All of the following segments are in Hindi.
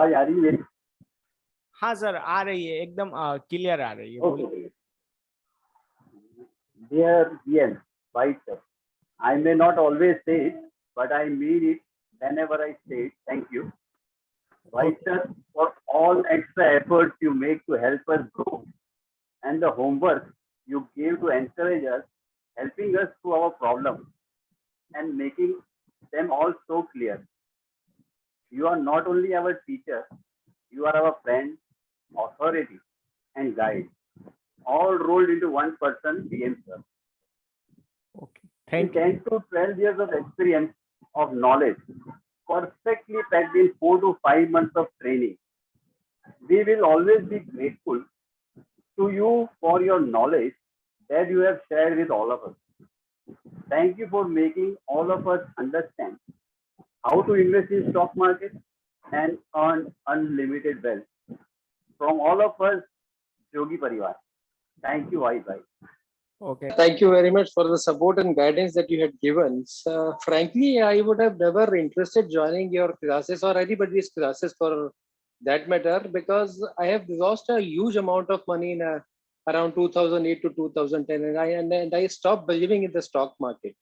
आवाज आ रही है मेरी? हाँ सर, आ रही है, एकदम क्लियर आ रही है, बोलिए। Okay. Dear Ian, Vice sir, I may not always say it, but I mean it whenever I say it. Thank you, Vice okay. sir, for all extra efforts you make to help us grow and the homework you give to encourage us, helping us through our problems and making them all so clear. You are not only our teacher, you are our friend, authority, and guide, all rolled into one person, DM sir. Okay, With thank you. 10 to 12 years of experience of knowledge, perfectly packed in 4 to 5 months of training, we will always be grateful to you for your knowledge that you have shared with all of us. Thank you for making all of us understand how to invest in stock market and earn unlimited wealth. From all of us, Yogi Parivar. Thank you, bye. Okay. Thank you very much for the support and guidance that you had given. So, frankly, I would have never interested joining your classes or anybody's classes for that matter, because I have lost a huge amount of money in around 2008 to 2010, and I stopped believing in the stock market.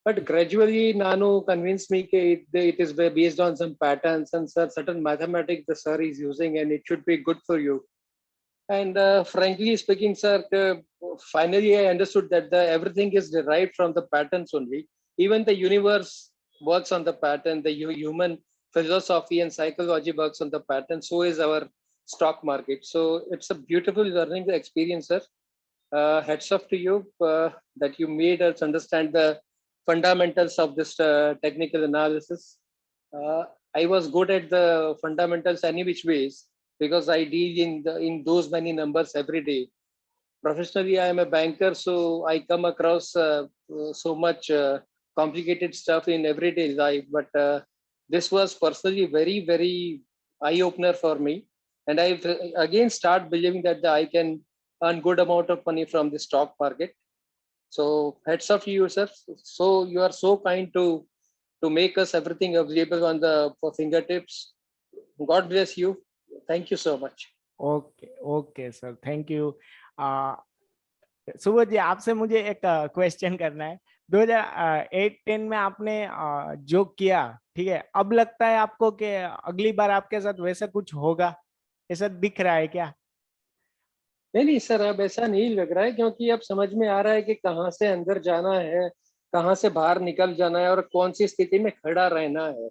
But gradually, Nanu convinced me that it is based on some patterns and certain mathematics the sir is using, and it should be good for you. And frankly speaking, sir, finally I understood that everything is derived from the patterns only. Even the universe works on the pattern, the human philosophy and psychology works on the pattern. So is our stock market. So it's a beautiful learning experience, sir. Hats off to you that you made us understand the fundamentals of this technical analysis. Uh, I was good at the fundamentals any which ways, because I deal in those many numbers every day. Professionally, I am a banker, so I come across so much complicated stuff in everyday life. But this was personally very eye opener for me, and I again start believing that I can earn good amount of money from the stock market. So heads off to you, sir. So you are so kind to make us everything available on the for fingertips. God bless you. Thank you so much. Okay okay sir, thank you. Subodh ji, आपसे मुझे एक क्वेश्चन करना है। 2008-10 में आपने जो किया, ठीक है, अब लगता है आपको कि अगली बार आपके साथ वैसा कुछ होगा, ऐसा दिख रहा है क्या? नहीं सर, अब ऐसा नहीं लग रहा है, क्योंकि अब समझ में आ रहा है कि कहाँ से अंदर जाना है, कहाँ से बाहर निकल जाना है और कौन सी स्थिति में खड़ा रहना है।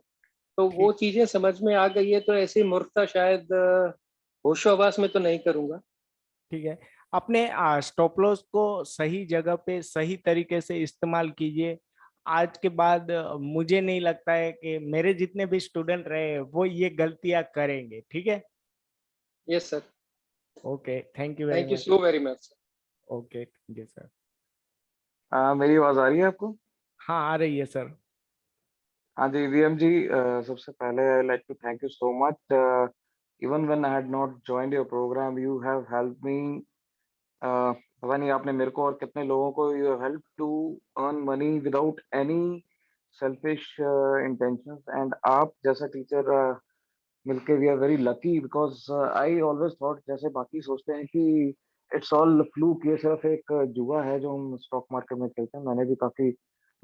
तो वो ठीक, चीजें समझ में आ गई है, तो ऐसी मूर्खता शायद होशोहवास में तो नहीं करूंगा। ठीक है। अपने स्टॉप लॉस को सही जगह पे सही तरीके से इस्तेमाल कीजिए। आज के बाद मुझे नहीं लगता है कि मेरे जितने भी स्टूडेंट रहे वो ये गलतियां करेंगे, ठीक है। Yes sir. Okay, thank you very thank you much. So very much. Okay, thank you sir. मेरी आवाज आ रही है आपको? हाँ, आ रही है सर। हाँ जी, वीएम जी, सबसे पहले I like to thank you so much. Even when I had not joined your programme, you have help me. पता नहीं आपने मेरे को और कितने लोगों को you have help to earn money without any selfish intentions. And आप जैसा टीचर मिलके we are very lucky, because I always thought, जैसे बाकी सोचते हैं कि इट्स ऑल फ्लूक, ये सिर्फ एक जुआ है जो हम स्टॉक मार्केट में खेलते हैं। मैंने भी काफी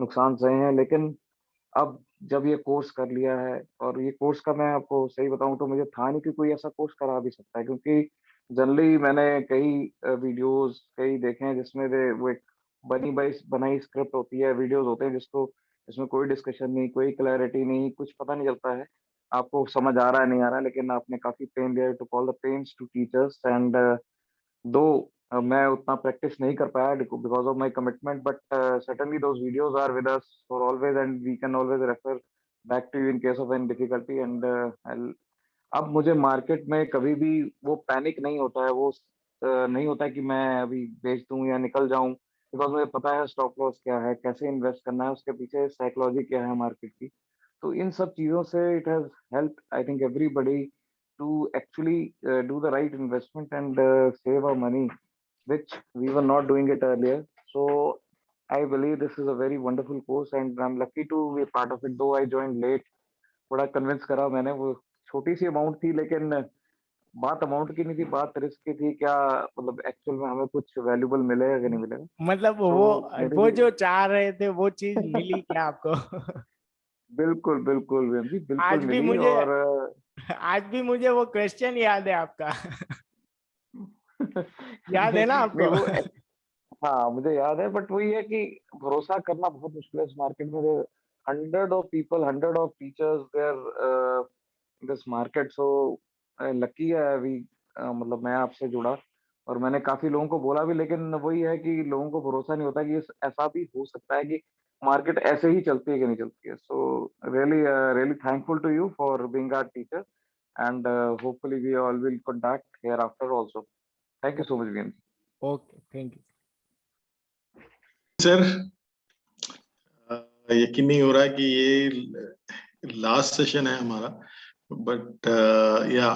नुकसान सहे हैं, लेकिन अब जब ये कोर्स कर लिया है, और ये कोर्स का मैं आपको सही बताऊं तो मुझे था नहीं कि कोई ऐसा कोर्स करा भी सकता है, क्योंकि जनरली मैंने कई वीडियोस कई देखे हैं जिसमें वो एक बनाई स्क्रिप्ट होती है, वीडियोस होते हैं जिसको जिसमें कोई डिस्कशन नहीं, कोई क्लैरिटी नहीं, कुछ पता नहीं चलता है आपको समझ आ रहा है नहीं आ रहा है। लेकिन आपने काफी पेन लिया to call the pains to teachers, and though मैं उतना प्रैक्टिस नहीं कर पाया because of my commitment, but certainly those videos are with us for always and we can always refer back to you in case of any difficulty, and अब मुझे मार्केट में कभी भी वो पैनिक नहीं होता है, वो नहीं होता है कि मैं अभी बेच दूं या निकल जाऊं, बिकॉज मुझे पता है स्टॉप लॉस क्या है, कैसे इन्वेस्ट करना है, उसके पीछे साइकोलॉजी क्या है मार्केट की। तो इन सब चीज़ों से it has help I think everybody to actually do the right investment and save our money, which we were not doing it earlier. So I believe this is a very wonderful course and I'm lucky to be part of it, though I joined late. थोड़ा कन्विंस करा मैंने, वो छोटी सी अमाउंट थी, लेकिन बात अमाउंट की नहीं थी, बात रिस्क की थी। क्या मतलब एक्चुअल में हमें कुछ वैल्यूबल मिलेगा कि नहीं मिलेगा। मतलब तो मेरे वो लिए जो चाह रहे थे वो चीज मिली क्या आपको? बिल्कुल बिल्कुल वीएम जी, बिल्कुल आज भी मिली। मुझे और आज भी मुझे वो क्वेश्चन याद है आपका। याद है नहीं ना नहीं, आपको? वो हाँ मुझे याद है, बट वही है कि भरोसा करना बहुत मुश्किल है इस मार्केट में। Hundred of people, hundred of teachers there this market. So lucky है अभी, मतलब मैं आपसे जुड़ा और मैंने काफी लोगों को बोला भी, लेकिन वही है कि लोगों को भरोसा नहीं होता कि ऐसा भी हो सकता है कि मार्केट ऐसे ही चलती है कि नहीं चलती है। So really really thankful to you for being our teacher, and hopefully we all will contact here after also. Thank you so much VM. Okay, thank you. Sir यकीन नहीं हो रहा है कि ये लास्ट सेशन है हमारा, बट या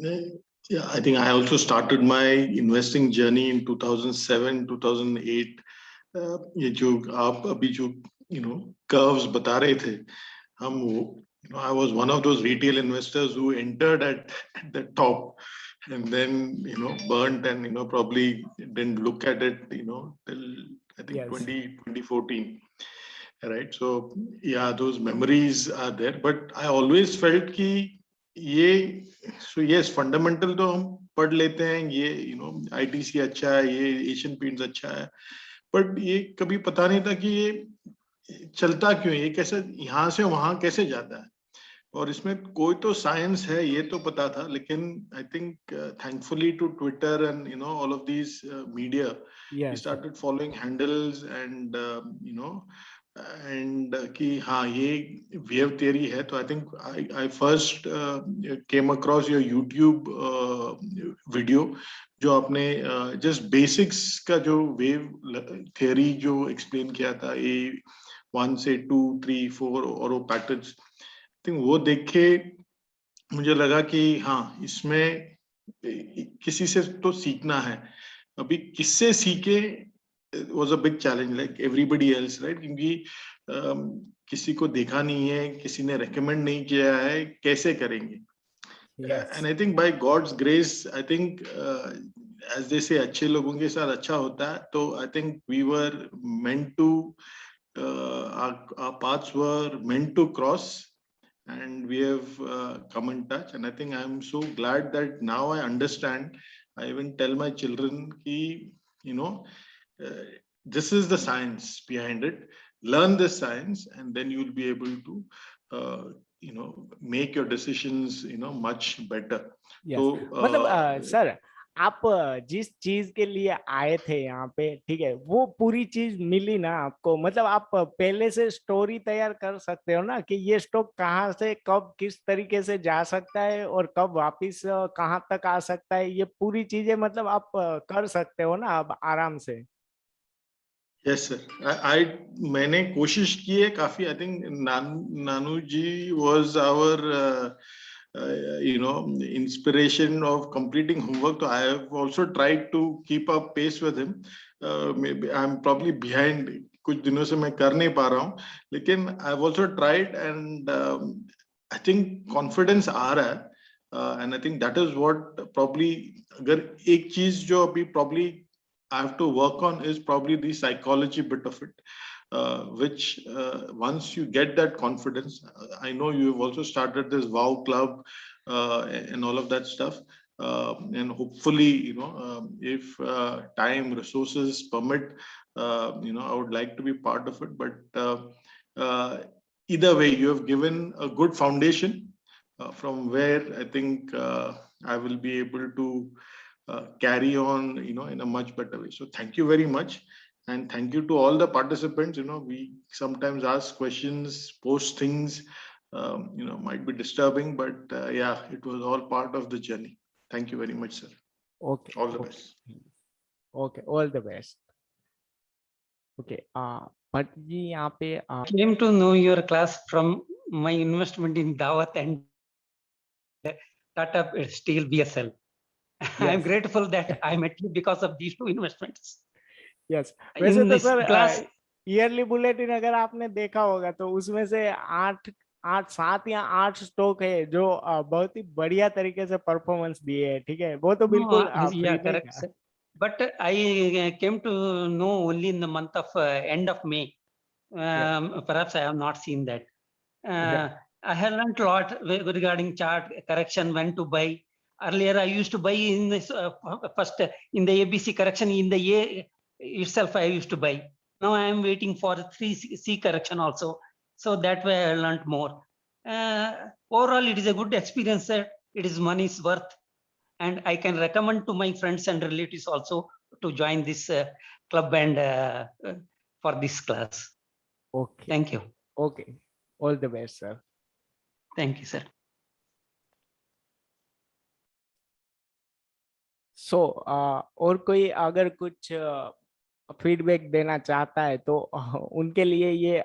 आई think I also started my investing journey in 2007 2008। ये जो आप अभी जो कर्व्स बता रहे थे, हम वो I was one of those retail investors who entered at the top and then burnt and probably didn't look at it till I think Yes. 2014, right? So yeah, those memories are there, but I always felt कि ये so yes, fundamental तो हम पढ़ लेते हैं, ये ITC अच्छा है, ये एशियन पेंट्स अच्छा है, बट ये कभी पता नहीं था कि ये चलता क्यों है, ये कैसे यहाँ से वहां कैसे जाता है, और इसमें कोई तो साइंस है ये तो पता था। लेकिन I think thankfully to Twitter and all of these media, we Yes. Started following handles and and कि हाँ ये वेव थियरी है। तो I think I first came across your YouTube video, जो आपने जस्ट बेसिक्स का जो वेव थियरी जो एक्सप्लेन किया था, ए 1 से 2 3 4 और वो पैटर्न्स, थिंक वो देख के मुझे लगा कि हाँ इसमें किसी से तो सीखना है। अभी किससे सीखे was a big challenge like everybody else, right? क्योंकि किसी को देखा नहीं है, किसी ने रेकमेंड नहीं किया है, कैसे करेंगे? Yes. And I think by God's grace, I think as they say, अच्छे लोगों के साथ अच्छा होता है। तो I think we were meant to our paths were meant to cross, and we have come in touch. And I think I'm so glad that now I understand. I even tell my children ki this is the science behind it. Learn this science and then you'll be able to make your decisions much better. Yes. So मतलब सर, आप जिस चीज के लिए आए थे यहाँ पे, ठीक है, वो पूरी चीज मिली ना आपको? मतलब आप पहले से स्टोरी तैयार कर सकते हो ना कि ये स्टॉक कहाँ से कब किस तरीके से जा सकता है और कब वापिस कहाँ तक आ सकता है, ये पूरी चीजें मतलब आप कर सकते हो ना अब आराम से? यस सर, आई मैंने कोशिश की है काफी। I think Nanu ji was our inspiration of completing homework. So I have also tried to keep up pace with him. Maybe I'm probably behind, कुछ दिनों से मैं कर नहीं पा रहा हूँ, लेकिन I've also tried and I think confidence आ रहा है, and I think that is what probably, अगर एक चीज जो अभी probably I have to work on is probably the psychology bit of it, which once you get that confidence, I know you have also started this WOW club and all of that stuff, and hopefully if time resources permit, I would like to be part of it. But either way, you have given a good foundation from where I think I will be able to carry on in a much better way. So thank you very much, and thank you to all the participants. We sometimes ask questions, post things, might be disturbing, but yeah, it was all part of the journey. Thank you very much, sir. Okay. All the best. Okay, all the best. Okay, but जी यहाँ पे came to know your class from my investment in Dawat and Tata Steel BSL. I am Yes. grateful that I met you because of these two investments. Yes. वैसे In तो this sir class, yearly bulletin अगर आपने देखा होगा तो उसमें से 8 7 या 8 स्टॉक है जो बहुत ही बढ़िया तरीके से परफॉर्मेंस दिए है, ठीक है, वो तो No, बिल्कुल yeah, फ्री में correct, था। sir. But I came to know only in the month of end of May. Perhaps I have not seen that. Yeah. I have learned a lot regarding chart correction, when to buy. Earlier, I used to buy in this first in the ABC correction in the A itself. I used to buy. Now I am waiting for 3C correction also. So that way I learned more. Overall, it is a good experience. It is money's worth, and I can recommend to my friends and relatives also to join this club and for this class. Okay Thank you. Okay, all the best sir. Thank you, sir. सो और कोई अगर कुछ फीडबैक देना चाहता है तो उनके लिए ये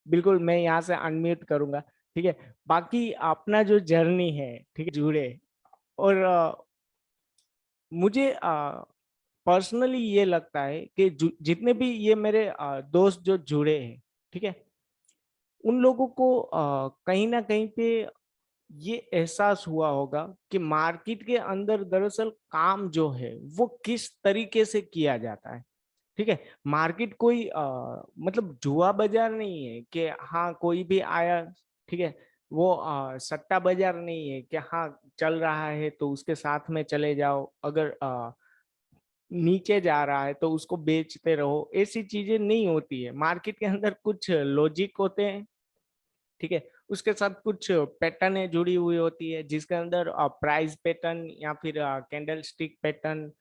बिल्कुल मैं यहाँ से अनम्यूट करूंगा, ठीक है। बाकी अपना जो जर्नी है, ठीक है, जुड़े, और मुझे पर्सनली ये लगता है कि जितने भी ये मेरे दोस्त जो जुड़े हैं, ठीक है, उन लोगों को कहीं ना कहीं पे ये एहसास हुआ होगा कि मार्केट के अंदर दरअसल काम जो है वो किस तरीके से किया जाता है, ठीक है। मार्केट कोई मतलब जुआ बाजार नहीं है कि हाँ कोई भी आया, ठीक है, वो सट्टा बाजार नहीं है कि हाँ चल रहा है तो उसके साथ में चले जाओ, अगर नीचे जा रहा है तो उसको बेचते रहो, ऐसी चीजें नहीं होती है। मार्केट के अंदर कुछ लॉजिक होते हैं, ठीक है, उसके साथ कुछ पैटर्न जुड़ी हुई होती है जिसके अंदर प्राइस पैटर्न या फिर कैंडल स्टिक पैटर्न,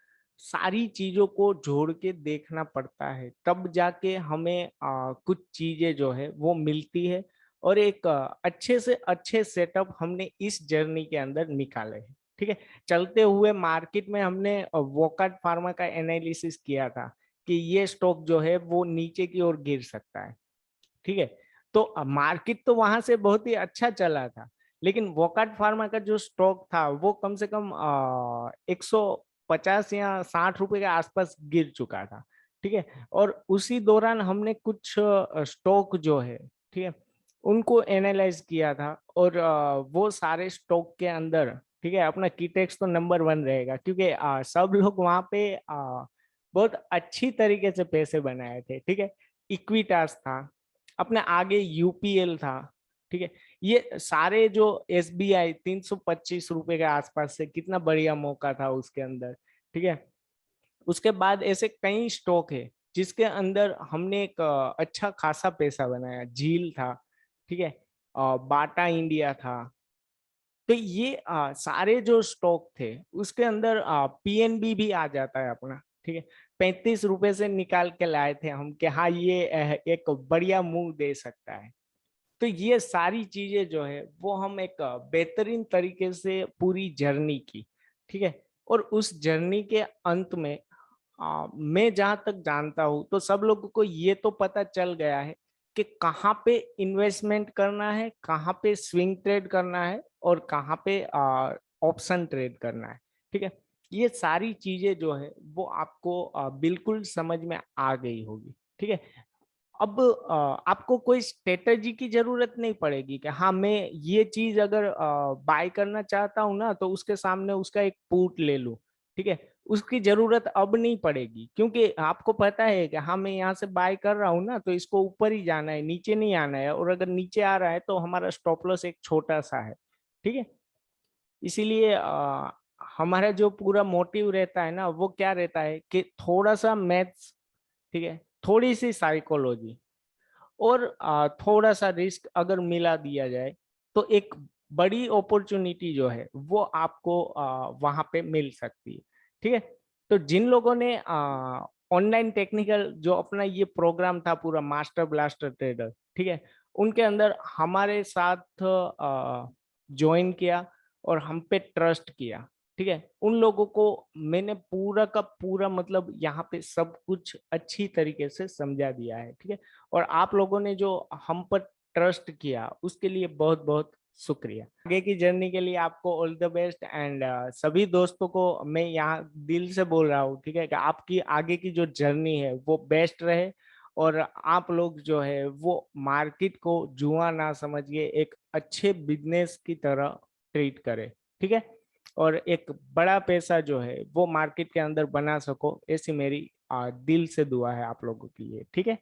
सारी चीजों को जोड़ के देखना पड़ता है, तब जाके हमें कुछ चीजें जो है वो मिलती है। और एक अच्छे से अच्छे सेटअप हमने इस जर्नी के अंदर निकाले हैं, ठीक है। चलते हुए मार्केट में हमने वोकार्ड फार्मा का एनालिसिस किया था कि ये स्टॉक जो है वो नीचे की ओर गिर सकता है, ठीक है। तो मार्केट तो वहां से बहुत ही अच्छा चला था, लेकिन वोकार्ड फार्मा का जो स्टॉक था वो कम से कम 150 या 60 रुपए के आसपास गिर चुका था, ठीक है। और उसी दौरान हमने कुछ स्टॉक जो है, ठीक है, उनको एनालाइज किया था, और वो सारे स्टॉक के अंदर, ठीक है, अपना कीटेक्स तो नंबर 1 रहेगा, क्योंकि सब लोग वहां पे बहुत अच्छी तरीके से पैसे बनाए थे, ठीक है। इक्विटास था, अपने आगे यूपीएल था, ठीक है। ये सारे जो एसबीआई 325 रुपए के आसपास से, कितना बढ़िया मौका था उसके अंदर, ठीक है। उसके बाद ऐसे कई स्टॉक है जिसके अंदर हमने एक अच्छा खासा पैसा बनाया। झील था, ठीक है, बाटा इंडिया था। तो ये सारे जो स्टॉक थे उसके अंदर पीएनबी भी आ जाता है अपना, ठीक है। 35 रुपए से निकाल के लाए थे हम कि हाँ ये एक बढ़िया मूव दे सकता है। तो ये सारी चीजें जो है वो हम एक बेहतरीन तरीके से पूरी जर्नी की, ठीक है। और उस जर्नी के अंत में मैं जहां तक जानता हूँ तो सब लोगों को ये तो पता चल गया है कि कहाँ पे इन्वेस्टमेंट करना है, कहाँ पे स्विंग ट्रेड करना है, और कहाँ पे ऑप्शन ट्रेड करना है, ठीक है। ये सारी चीजें जो है वो आपको बिल्कुल समझ में आ गई होगी, ठीक है। अब आपको कोई स्ट्रेटेजी की जरूरत नहीं पड़ेगी कि हाँ मैं ये चीज अगर बाय करना चाहता हूँ ना तो उसके सामने उसका एक पुट ले लूं, ठीक है। उसकी जरूरत अब नहीं पड़ेगी, क्योंकि आपको पता है कि हाँ मैं यहाँ से बाय कर रहा हूँ ना तो इसको ऊपर ही जाना है, नीचे नहीं आना है, और अगर नीचे आ रहा है तो हमारा स्टॉप लॉस एक छोटा सा है, ठीक है। इसीलिए हमारा जो पूरा मोटिव रहता है ना वो क्या रहता है कि थोड़ा सा मैथ्स, ठीक है, थोड़ी सी साइकोलॉजी, और थोड़ा सा रिस्क अगर मिला दिया जाए तो एक बड़ी अपॉर्चुनिटी जो है वो आपको वहां पे मिल सकती है, ठीक है। तो जिन लोगों ने ऑनलाइन टेक्निकल जो अपना ये प्रोग्राम था पूरा मास्टर ब्लास्टर ट्रेडर, ठीक है, उनके अंदर हमारे साथ ज्वाइन किया और हम पे ट्रस्ट किया, ठीक है, उन लोगों को मैंने पूरा का पूरा मतलब यहाँ पे सब कुछ अच्छी तरीके से समझा दिया है, ठीक है। और आप लोगों ने जो हम पर ट्रस्ट किया उसके लिए बहुत बहुत शुक्रिया। आगे की जर्नी के लिए आपको ऑल द बेस्ट, एंड सभी दोस्तों को मैं यहाँ दिल से बोल रहा हूँ, ठीक है, कि आपकी आगे की जो जर्नी है वो बेस्ट रहे, और आप लोग जो है वो मार्केट को जुआ ना समझिए, एक अच्छे बिजनेस की तरह ट्रीट करें, ठीक है। और एक बड़ा पैसा जो है वो मार्केट के अंदर बना सको, ऐसी मेरी दिल से दुआ है आप लोगों के लिए, ठीक है।